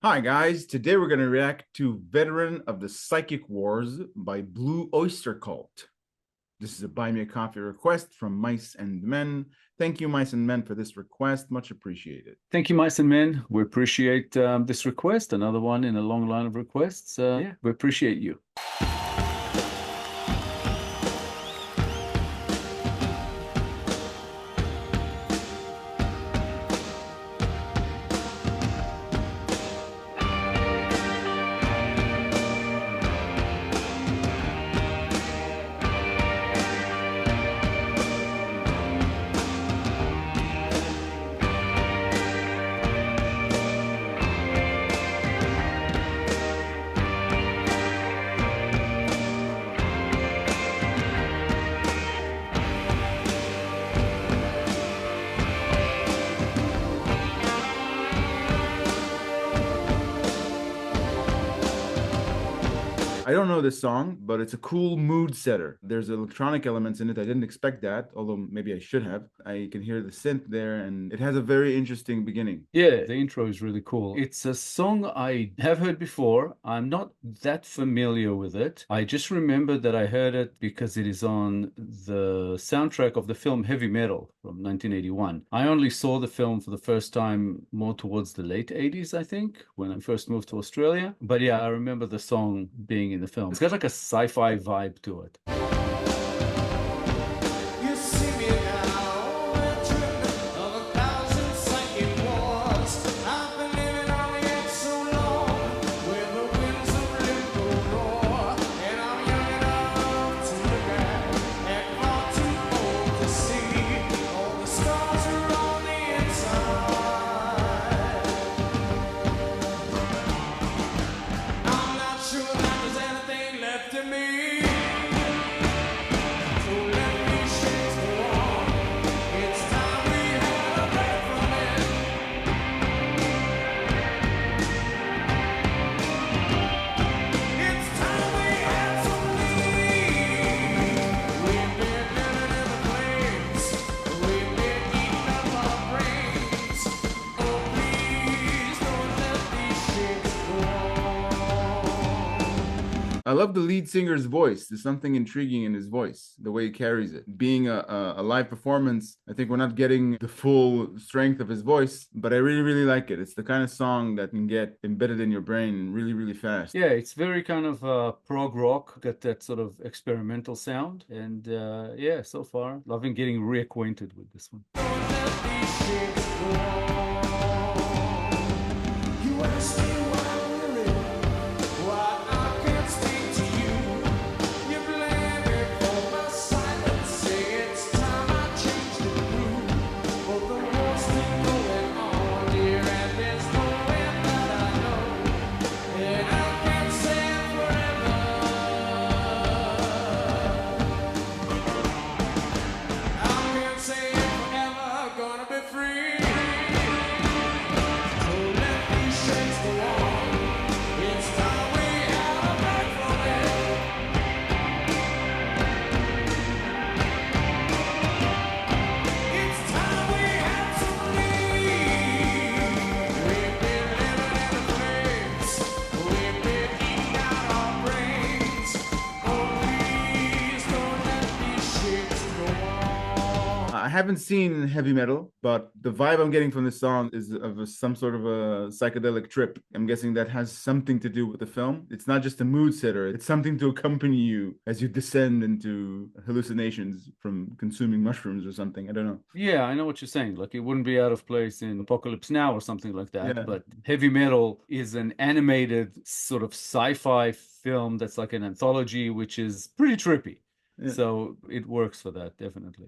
Hi guys, today we're going to react to Veteran of the Psychic Wars by Blue Öyster Cult. This is a Buy Me a Coffee request from Mice and Men. Thank you, Mice and Men, for this request. Much appreciated. Thank you, Mice and Men. We appreciate this request. Another one in a long line of requests. We appreciate you. I don't know this song, but it's a cool mood setter. There's electronic elements in it. I didn't expect that, although maybe I should have. I can hear the synth there, and it has a very interesting beginning. Yeah, the intro is really cool. It's a song I have heard before. I'm not that familiar with it. I just remember that I heard it because it is on the soundtrack of the film Heavy Metal from 1981. I only saw the film for the first time more towards the late 80s, I think, when I first moved to Australia. But yeah, I remember the song being in the film. It's got like a sci-fi vibe to it. I love the lead singer's voice. There's something intriguing in his voice, the way he carries it. Being a live performance, I think we're not getting the full strength of his voice, but I really, really like it. It's the kind of song that can get embedded in your brain really, really fast. Yeah, it's very kind of prog rock, got that sort of experimental sound. And yeah, so far, loving getting reacquainted with this one. I haven't seen Heavy Metal, but the vibe I'm getting from this song is of some sort of a psychedelic trip. I'm guessing that has something to do with the film. It's not just a mood setter. It's something to accompany you as you descend into hallucinations from consuming mushrooms or something. I don't know. Yeah, I know what you're saying. Like, it wouldn't be out of place in Apocalypse Now or something like that. Yeah. But Heavy Metal is an animated sort of sci-fi film that's like an anthology, which is pretty trippy. Yeah. So it works for that, definitely.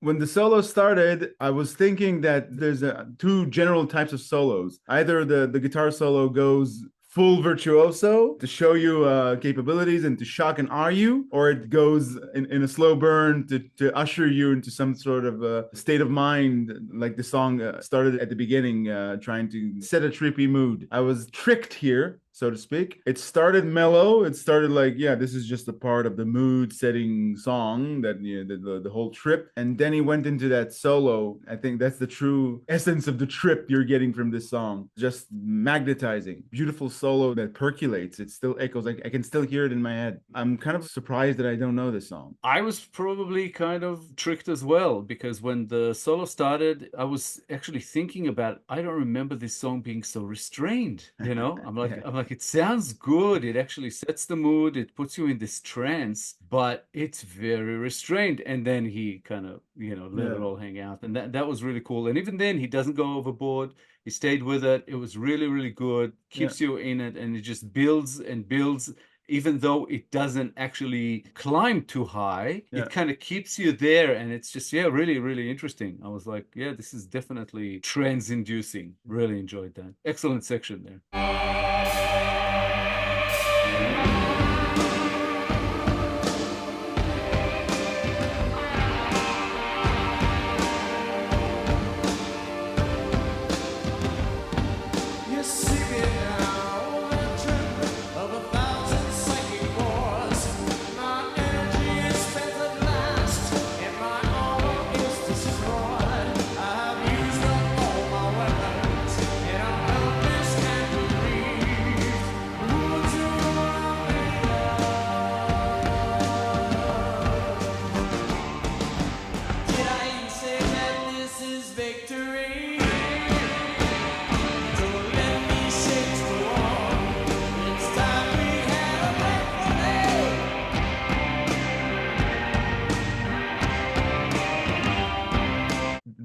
When the solo started, I was thinking that there's two general types of solos. Either the guitar solo goes full virtuoso to show you capabilities and to shock and awe you, or it goes in a slow burn to usher you into some sort of state of mind, like the song started at the beginning, trying to set a trippy mood. I was tricked here, so to speak. It started mellow. It started like, yeah, this is just a part of the mood setting song that, you know, the whole trip. And then he went into that solo. I think that's the true essence of the trip you're getting from this song. Just magnetizing. Beautiful solo that percolates. It still echoes. I can still hear it in my head. I'm kind of surprised that I don't know this song. I was probably kind of tricked as well, because when the solo started, I was actually thinking about, I don't remember this song being so restrained, you know? I'm like, it sounds good. It actually sets the mood. It puts you in this trance, but it's very restrained. And then he kind of, you know, let it all hang out. And that was really cool. And even then, he doesn't go overboard. He stayed with it. It was really, really good. Keeps you in it, and it just builds and builds. Even though it doesn't actually climb too high, it kind of keeps you there. And it's just, yeah, really, really interesting. I was like, yeah, this is definitely trance inducing. Really enjoyed that. Excellent section there.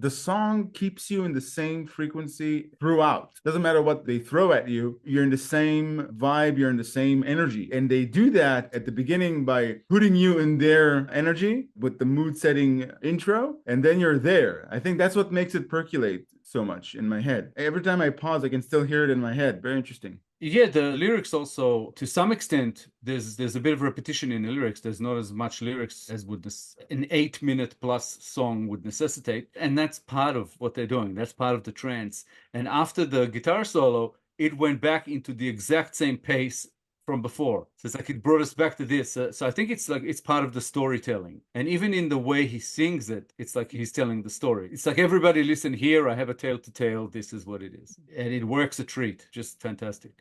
The song keeps you in the same frequency throughout. Doesn't matter what they throw at you, you're in the same vibe, you're in the same energy. And they do that at the beginning by putting you in their energy with the mood setting intro, and then you're there. I think that's what makes it percolate so much in my head. Every time I pause, I can still hear it in my head. Very interesting. Yeah, the lyrics also, to some extent, there's a bit of repetition in the lyrics. There's not as much lyrics as would an 8-minute plus song would necessitate. And that's part of what they're doing. That's part of the trance. And after the guitar solo, it went back into the exact same pace from before. So it's like it brought us back to this. So I think it's like it's part of the storytelling. And even in the way he sings it, it's like he's telling the story. It's like, everybody listen here, I have a tale to tell. This is what it is. And it works a treat. Just fantastic.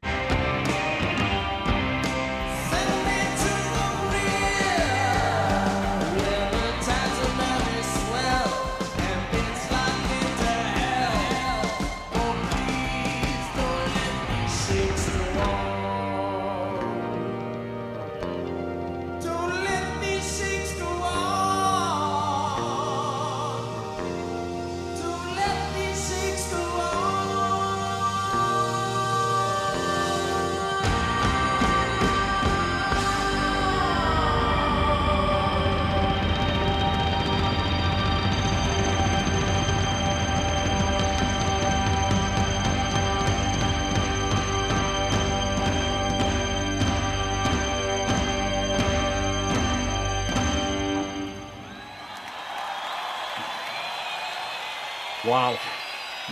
Wow.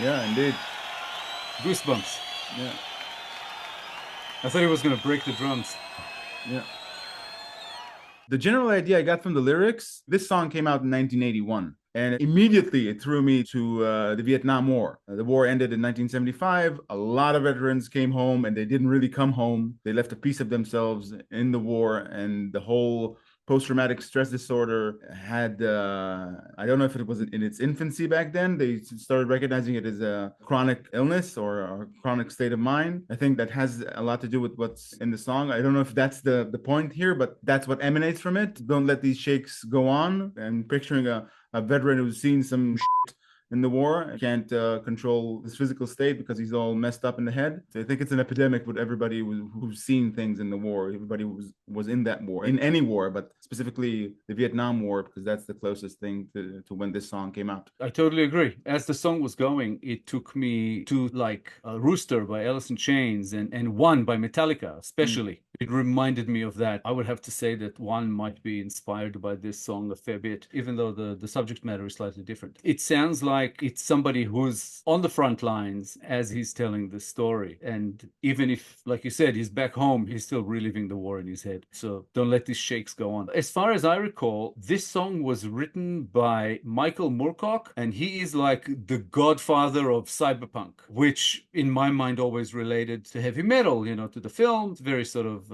Yeah, indeed. Goosebumps. Yeah. I thought he was going to break the drums. Yeah. The general idea I got from the lyrics, this song came out in 1981. And immediately it threw me to the Vietnam War. The war ended in 1975. A lot of veterans came home, and they didn't really come home. They left a piece of themselves in the war, and the whole post-traumatic stress disorder had, I don't know if it was in its infancy back then. They started recognizing it as a chronic illness or a chronic state of mind. I think that has a lot to do with what's in the song. I don't know if that's the point here, but that's what emanates from it. Don't let these shakes go on. And picturing a veteran who's seen some shit in the war. He can't control his physical state because he's all messed up in the head. So I think it's an epidemic with everybody who's seen things in the war. Everybody was in that war, in any war, but specifically the Vietnam War, because that's the closest thing to when this song came out. I totally agree. As the song was going, it took me to like Rooster by Alice in Chains and One by Metallica, especially. It reminded me of that. I would have to say that One might be inspired by this song a fair bit, even though the subject matter is slightly different. It sounds like it's somebody who's on the front lines as he's telling the story. And even if, like you said, he's back home, he's still reliving the war in his head. So don't let these shakes go on. As far as I recall, this song was written by Michael Moorcock, and he is like the godfather of cyberpunk, which in my mind always related to heavy metal, you know, to the film. Very sort of,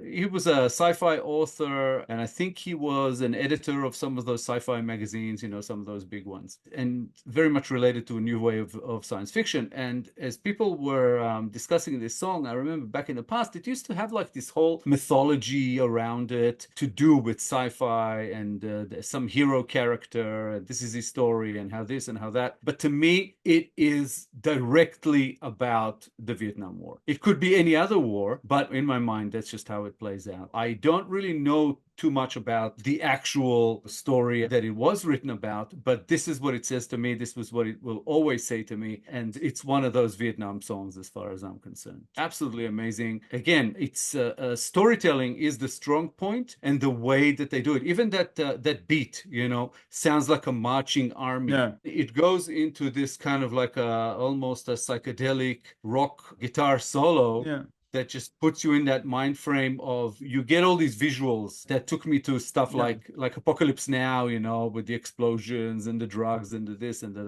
he was a sci-fi author, and I think he was an editor of some of those sci-fi magazines, you know, some of those big ones, and very much related to a new way of science fiction. And as people were discussing this song, I remember back in the past, it used to have like this whole mythology around it to do with sci-fi and some hero character. This is his story and how this and how that. But to me, it is directly about the Vietnam War. It could be any other war, but in my mind, that's just how it plays out. I don't really know too much about the actual story that it was written about, but this is what it says to me. This was what it will always say to me. And it's one of those Vietnam songs as far as I'm concerned. Absolutely amazing. Again, it's storytelling is the strong point, and the way that they do it. Even that beat, you know, sounds like a marching army. Yeah. It goes into this kind of like almost a psychedelic rock guitar solo. Yeah. That just puts you in that mind frame of, you get all these visuals that took me to stuff like Apocalypse Now, you know, with the explosions and the drugs and the this and the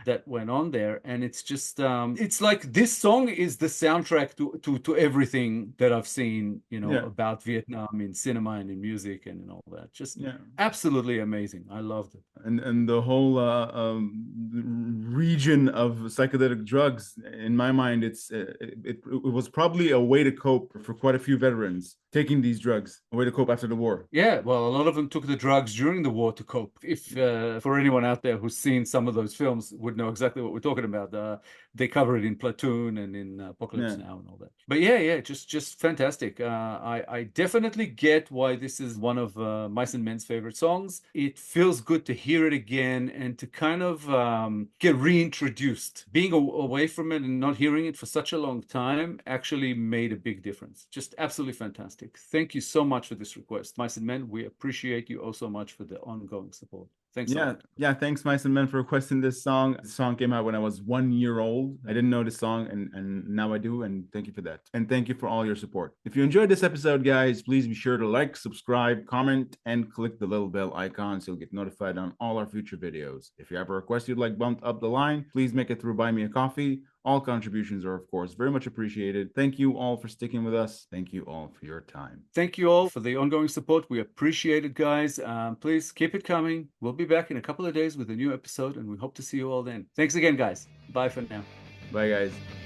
that went on there. And it's just it's like this song is the soundtrack to everything that I've seen, you know, about Vietnam in cinema and in music and in all that. Just absolutely amazing. I loved it. And the whole region of psychedelic drugs, in my mind, it was probably a way to cope for quite a few veterans, taking these drugs, a way to cope after the war. Yeah, well, a lot of them took the drugs during the war to cope. If for anyone out there who's seen some of those films would know exactly what we're talking about. They cover it in Platoon and in Apocalypse Now and all that. But yeah, just fantastic. I definitely get why this is one of Mice and Men's favorite songs. It feels good to hear it again and to kind of get reintroduced. Being away from it and not hearing it for such a long time actually made a big difference. Just absolutely fantastic. Thank you so much for this request. Mice and Men, we appreciate you oh so much for the ongoing support. Thanks. Yeah. Thanks, Mice and Men, for requesting this song. The song came out when I was 1 year old. I didn't know this song, and now I do. And thank you for that. And thank you for all your support. If you enjoyed this episode, guys, please be sure to like, subscribe, comment, and click the little bell icon so you'll get notified on all our future videos. If you have a request you'd like bumped up the line, please make it through Buy Me a Coffee. All contributions are, of course, very much appreciated. Thank you all for sticking with us. Thank you all for your time. Thank you all for the ongoing support. We appreciate it, guys. Please keep it coming. We'll be back in a couple of days with a new episode, and we hope to see you all then. Thanks again, guys. Bye for now. Bye, guys.